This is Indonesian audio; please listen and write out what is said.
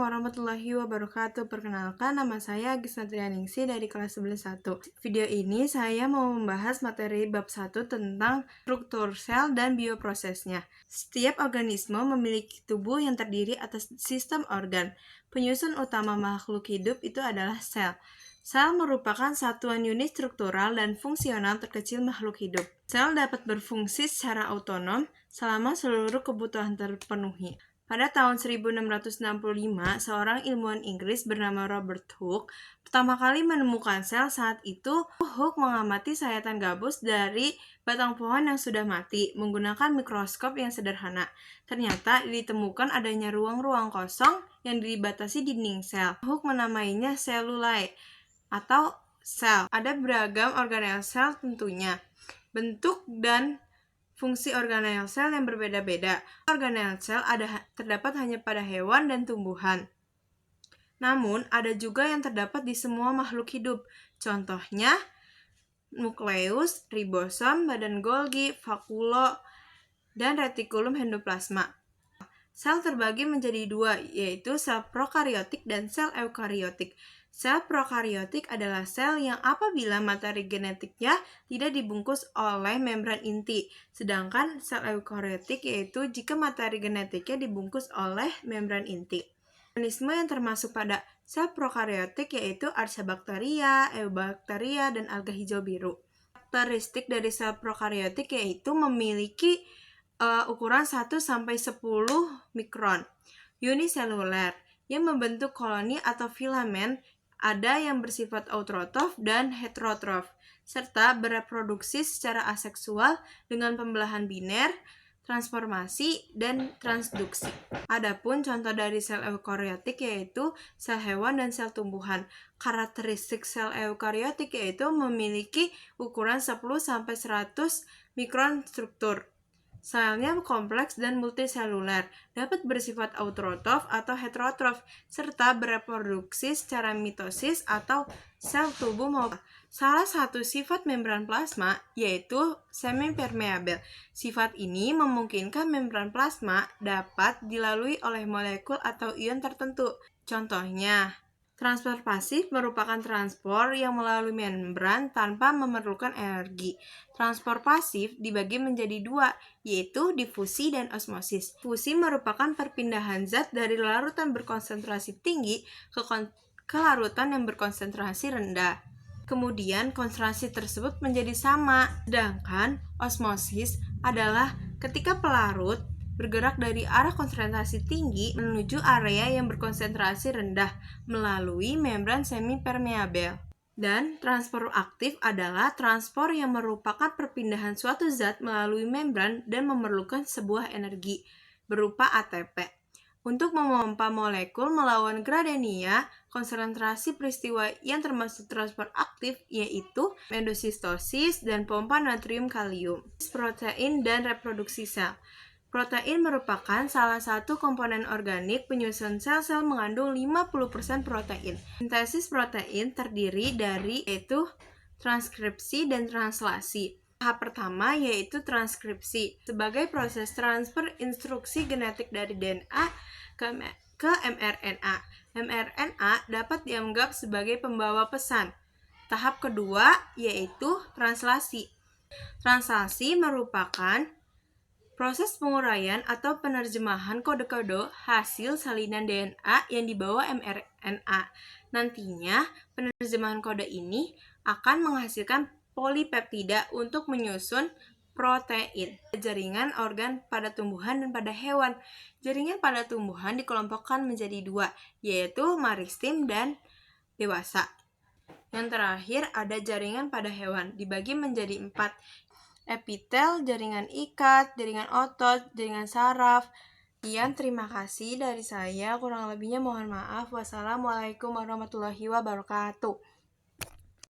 warahmatullahi wabarakatuh. Perkenalkan, nama saya Gisna Trianingsih dari kelas 11-1. Video ini saya mau membahas materi bab 1 tentang struktur sel dan bioprosesnya. Setiap organisme memiliki tubuh yang terdiri atas sistem organ. Penyusun utama makhluk hidup itu adalah sel. Sel merupakan satuan unit struktural dan fungsional terkecil makhluk hidup. Sel dapat berfungsi secara otonom selama seluruh kebutuhan terpenuhi. Pada tahun 1665, seorang ilmuwan Inggris bernama Robert Hooke pertama kali menemukan sel. Saat itu, Hooke mengamati sayatan gabus dari batang pohon yang sudah mati menggunakan mikroskop yang sederhana. Ternyata ditemukan adanya ruang-ruang kosong yang dibatasi dinding sel. Hooke menamainya selulae atau sel. Ada beragam organel sel tentunya. Bentuk dan fungsi organel sel yang berbeda-beda. Organel sel terdapat hanya pada hewan dan tumbuhan. Namun, ada juga yang terdapat di semua makhluk hidup. Contohnya, nukleus, ribosom, badan Golgi, vakuolo, dan retikulum endoplasma. Sel terbagi menjadi dua, yaitu sel prokariotik dan sel eukariotik. Sel prokariotik adalah sel yang apabila materi genetiknya tidak dibungkus oleh membran inti, sedangkan sel eukariotik yaitu jika materi genetiknya dibungkus oleh membran inti. Organisme yang termasuk pada sel prokariotik yaitu Archaebacteria, Eubacteria, dan alga hijau biru. Karakteristik dari sel prokariotik yaitu memiliki ukuran 1-10 mikron, uniseluler, yang membentuk koloni atau filamen, ada yang bersifat autotrof dan heterotrof, serta bereproduksi secara aseksual dengan pembelahan biner, transformasi, dan transduksi. Adapun contoh dari sel eukariotik yaitu sel hewan dan sel tumbuhan. Karakteristik sel eukariotik yaitu memiliki ukuran 10-100 mikron struktur. Selnya kompleks dan multiseluler, dapat bersifat autotrof atau heterotrof, serta bereproduksi secara mitosis atau sel tubuh maupun. Salah satu sifat membran plasma yaitu semi-permeabel. Sifat ini memungkinkan membran plasma dapat dilalui oleh molekul atau ion tertentu. Contohnya, transport pasif merupakan transport yang melalui membran tanpa memerlukan energi. Transport pasif dibagi menjadi dua, yaitu difusi dan osmosis. Fusi merupakan perpindahan zat dari larutan berkonsentrasi tinggi ke larutan yang berkonsentrasi rendah. Kemudian konsentrasi tersebut menjadi sama. Sedangkan osmosis adalah ketika pelarut bergerak dari arah konsentrasi tinggi menuju area yang berkonsentrasi rendah melalui membran semi-permeabel. Dan transport aktif adalah transport yang merupakan perpindahan suatu zat melalui membran dan memerlukan sebuah energi berupa ATP. Untuk memompa molekul melawan gradenia, konsentrasi peristiwa yang termasuk transport aktif yaitu endosistosis dan pompa natrium kalium. Protein dan reproduksi sel. Protein merupakan salah satu komponen organik penyusun sel-sel mengandung 50% protein. Sintesis protein terdiri dari yaitu transkripsi dan translasi. Tahap pertama yaitu transkripsi, sebagai proses transfer instruksi genetik dari DNA ke mRNA. mRNA dapat dianggap sebagai pembawa pesan. Tahap kedua yaitu translasi. Translasi merupakan proses penguraian atau penerjemahan kode-kode hasil salinan DNA yang dibawa mRNA. Nantinya, penerjemahan kode ini akan menghasilkan polipeptida untuk menyusun protein. Jaringan organ pada tumbuhan dan pada hewan. Jaringan pada tumbuhan dikelompokkan menjadi dua, yaitu meristem dan dewasa. Yang terakhir ada jaringan pada hewan, dibagi menjadi 4. Epitel, jaringan ikat, jaringan otot, jaringan saraf. Sekian, terima kasih dari saya. Kurang lebihnya mohon maaf. Wassalamualaikum warahmatullahi wabarakatuh.